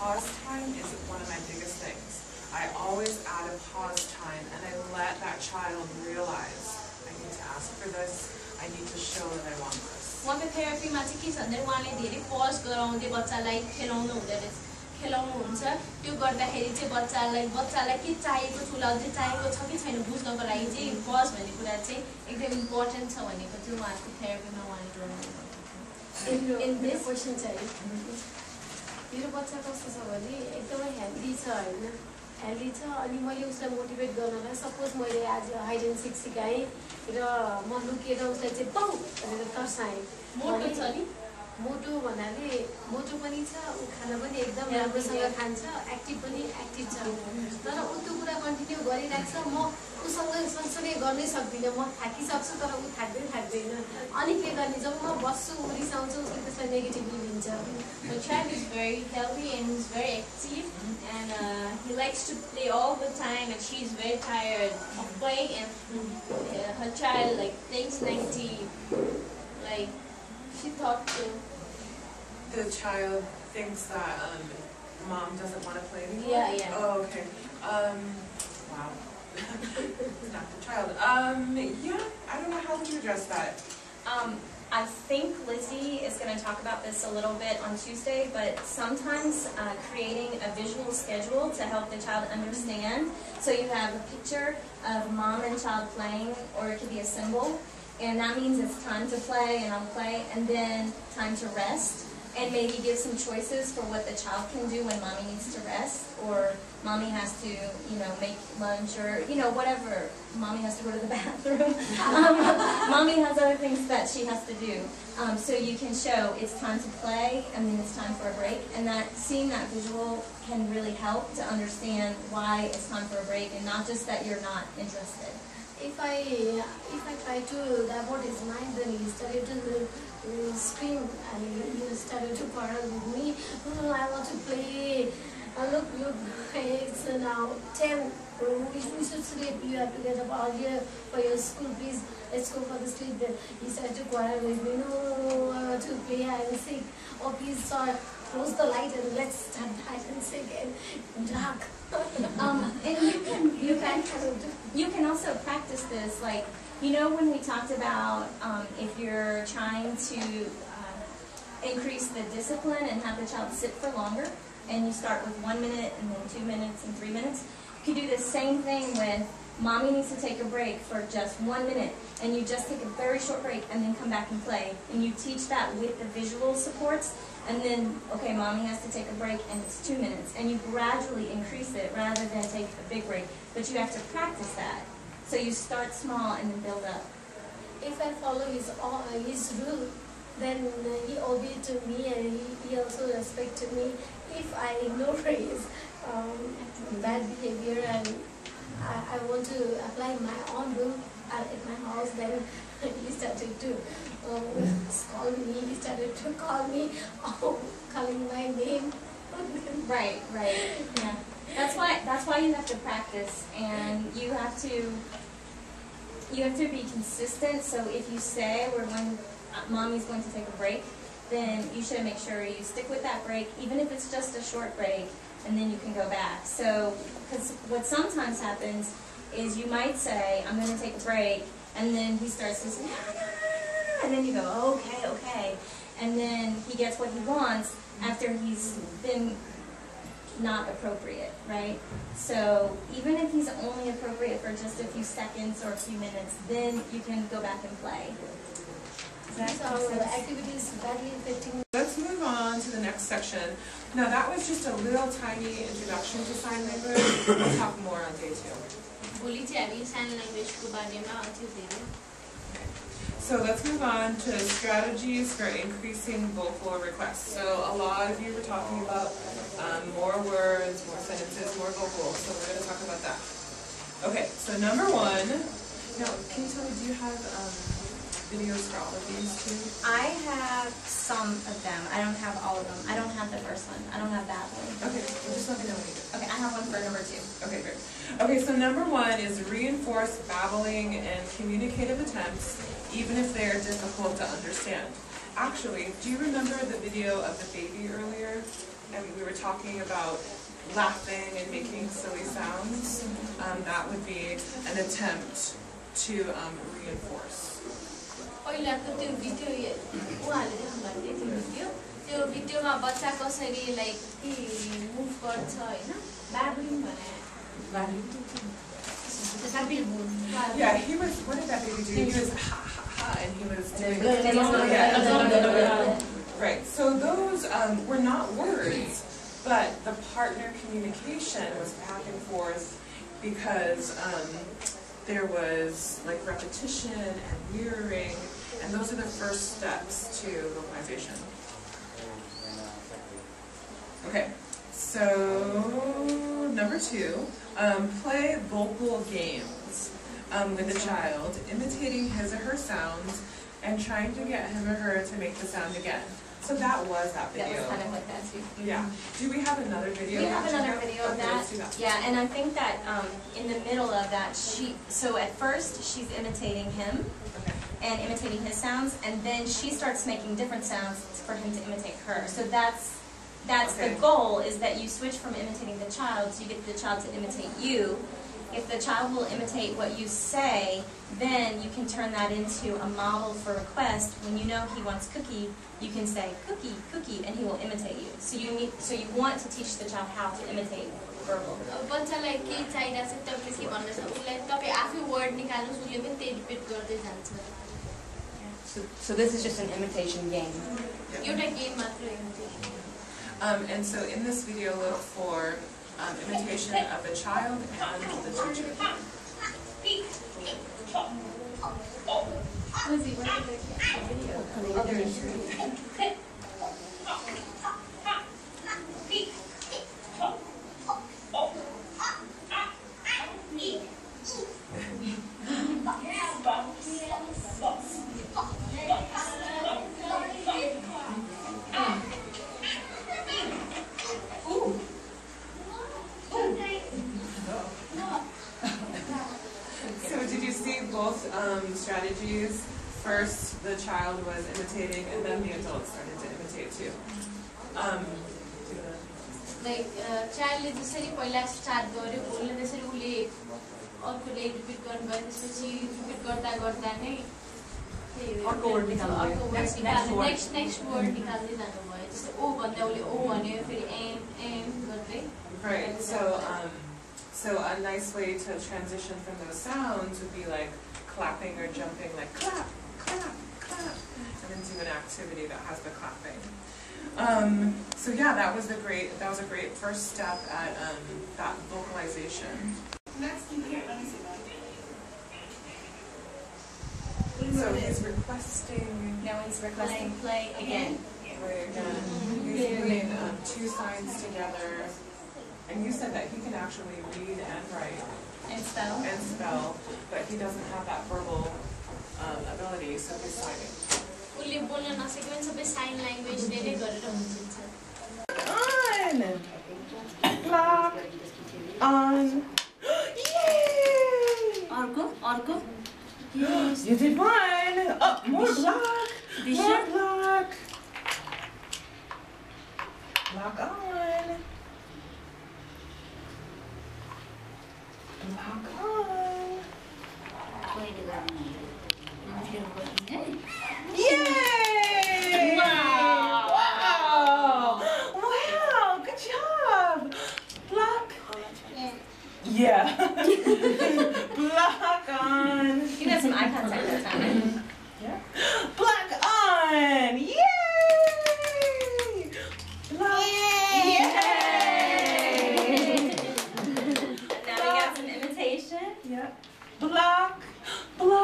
pause time is one of my biggest things. I always add a pause time, and I let that child realize I need to ask for this. I need to show that I want this. उहाँको थेरापीमा चाहिँ के छ भने उहाँले धेरै पज गराउँदै बच्चालाई खेलाउनु हुन्छ। त्यो गर्दाखेरि चाहिँ बच्चालाई के चाहिएको छ, उसलाई अझै चाहिएको छ कि छैन बुझ्नको लागि चाहिँ पज भन्ने कुरा चाहिँ एकदम इम्पोर्टेन्ट छ भनेको चाहिँ उहाँको थेरापीमा उहाँले जोड्नु क्वेसन चाहिँ मेरो बच्चा कस्तो छ भने एकदमै हेल्दी छ होइन, हेल्दी छ। अनि मैले उसलाई मोटिभेट गर्नलाई सपोज मैले आज हाइड एन्ड सिक सिकाएँ र म लुकेर उसलाई चाहिँ पाउ भनेर तर्साएँ। मोटो छ नि, मोटो भन्नाले मोटो पनि छ, ऊ खाना पनि एकदम राम्रोसँग खान्छ, एक्टिभ पनि एक्टिभ छ। तर ऊ त्यो कुरा कन्टिन्यू गरिरहेको छ। म उसँग सँगसँगै गर्नै सक्दिनँ, म थाकिसक्छु तर ऊ थाक्दैन। अनि के गर्ने, जब म बस्छु ऊ रिसाउँछु, उसले त्यसलाई नेगेटिभली लिन्छ। My child is very healthy and he's very active, and he likes to play all the time, and she's very tired of playing, and her child thinks negative, she thought to. The child thinks that mom doesn't want to play anymore? Yeah. Oh, okay. Wow. Not the child. Yeah, I don't know, how would you address that? I think Lizzie is going to talk about this a little bit on Tuesday, but sometimes creating a visual schedule to help the child understand. So you have a picture of mom and child playing, or it could be a symbol, and that means it's time to play and unplay, and then time to rest. And maybe give some choices for what the child can do when mommy needs to rest, or mommy has to, make lunch, or, whatever. Mommy has to go to the bathroom. Mommy has other things that she has to do. So you can show it's time to play, and then it's time for a break. And seeing that visual can really help to understand why it's time for a break, and not just that you're not interested. If I try to divert his mind, then he started to scream, and he started to quarrel with me. Oh, I want to play. Look, it's now 10. We should sleep. You have to get up earlier for your school, please. Let's go for the sleep. Then he started to quarrel with me. No, I want to play hide and seek. Oh, please, sir, close the light and let's start hide and seek in dark. And you can also practice this, when we talked about if you're trying to increase the discipline and have the child sit for longer, and you start with 1 minute and then 2 minutes and 3 minutes, you could do the same thing with mommy needs to take a break for just 1 minute, and you just take a very short break and then come back and play. And you teach that with the visual supports, and then, okay, mommy has to take a break and it's 2 minutes, and you gradually increase it rather than take a big break. But you have to practice that. So you start small and then build up. If I follow his rule, then he obeys to me, and he also respects me. If I ignore his bad behavior and I want to apply my own rule at my house, then he started to scold me. He started to call me, calling my name. Right. Yeah. That's why you have to practice, and you have to be consistent. So if you say mommy's going to take a break, then you should make sure you stick with that break, even if it's just a short break, and then you can go back. So, because what sometimes happens is you might say, I'm going to take a break, and then he starts to say, no, and then you go, okay, and then he gets what he wants after he's been not appropriate, right? So even if he's only appropriate for just a few seconds or a few minutes, then you can go back and play. Activities badly affecting. Let's move on to the next section. Now that was just a little tiny introduction to sign language. We'll talk more on day 2. So let's move on to strategies for increasing vocal requests. So a lot of you were talking about more words, more sentences, more vocals. So we're going to talk about that. Okay, so number 1. Now, can you tell me, do you have videos for all of these too? I have some of them. I don't have all of them. I don't have the first one. I don't have that one. Okay, well, just let me know when you do. Okay, I have one for number 2. Okay, great. Okay, so number 1 is reinforce babbling and communicative attempts, even if they are difficult to understand. Actually, do you remember the video of the baby earlier? and we were talking about laughing and making silly sounds, that would be an attempt to reinforce. पहिलाको त्यो video उहाँले देख्नुभएको थियो त्यो भिडियोमा बच्चा कसरी like के move गर्छ हैन बाबुलिङ भने Yeah, he was, what did that baby do? He was ha ha ha, and he was doing right. So those were not words, but the partner communication was back and forth because there was like repetition and mirroring, and those are the first steps to vocalization. Okay, so number 2, play vocal games with the child, imitating his or her sounds and trying to get him or her to make the sound again. So that was that video. That was kind of like that too. Yeah. Do we have another video? We have another video of Okay, that. let's do that. Yeah, and I think that in the middle of that, so at first she's imitating him Okay. and imitating his sounds, and then she starts making different sounds for him to imitate her. So that's Okay. the goal, is that you switch from imitating the child, so you get the child to imitate you. If the child will imitate what you say, then you can turn that into a model for request. When you know he wants cookie, you can say cookie, cookie, and he will imitate you. So you want to teach the child how to imitate verbal. बच्चालाई के चाहिदा चाहिँ तपाईले के भन्नुहुन्छ उसलाई तपाई आफै वर्ड निकाल्नुस् उसले पनि त्यही रिपिट गर्दै जान्छ So this is just an imitation game. एउटा गेम मात्र imitation And so in this video, look for imitation of the child and the teacher. So did you see both strategies? First, the child was imitating, and then the adult started to imitate too. Like चाइल्डले जसरी पहिला start गर्यो बोल्न त्यसरी उसले अर्कोले repeat गर्नुभयो त्यसपछि रिपिट गर्दा गर्दा नै अर्को वर्ड निकाल्नु नेक्स्ट वर्ड निकाल्दै जानुभयो जस्तै ओ भन्दा उसले ओ भन्यो फेरि एम गर्दै Right. So a nice way to transition from those sounds would be like clapping or jumping, like clap, clap, clap, and then do an activity that has the clapping. So yeah, that was a great first step at that vocalization. Next, here, let me see that. So he's requesting. Now he's requesting play again. Play again. He's putting 2 signs together, and you said that he can actually read and write And spell. but he doesn't have that verbal ability, so he's signing. उसले बोल्न नसके पनि सबै sign ल्याङ्ग्वेजले नै गरेर हुन्छ On! Block! On! Yay! अर्को You did one! Oh, more block! More block! Block on! Block on! Yay! Wow! Wow! Good job! Block! Yeah. Block on! You got some eye contact that time. Yeah. Block on! Yay! Block! Yay! And now we got some imitation. Yep. Block! Block!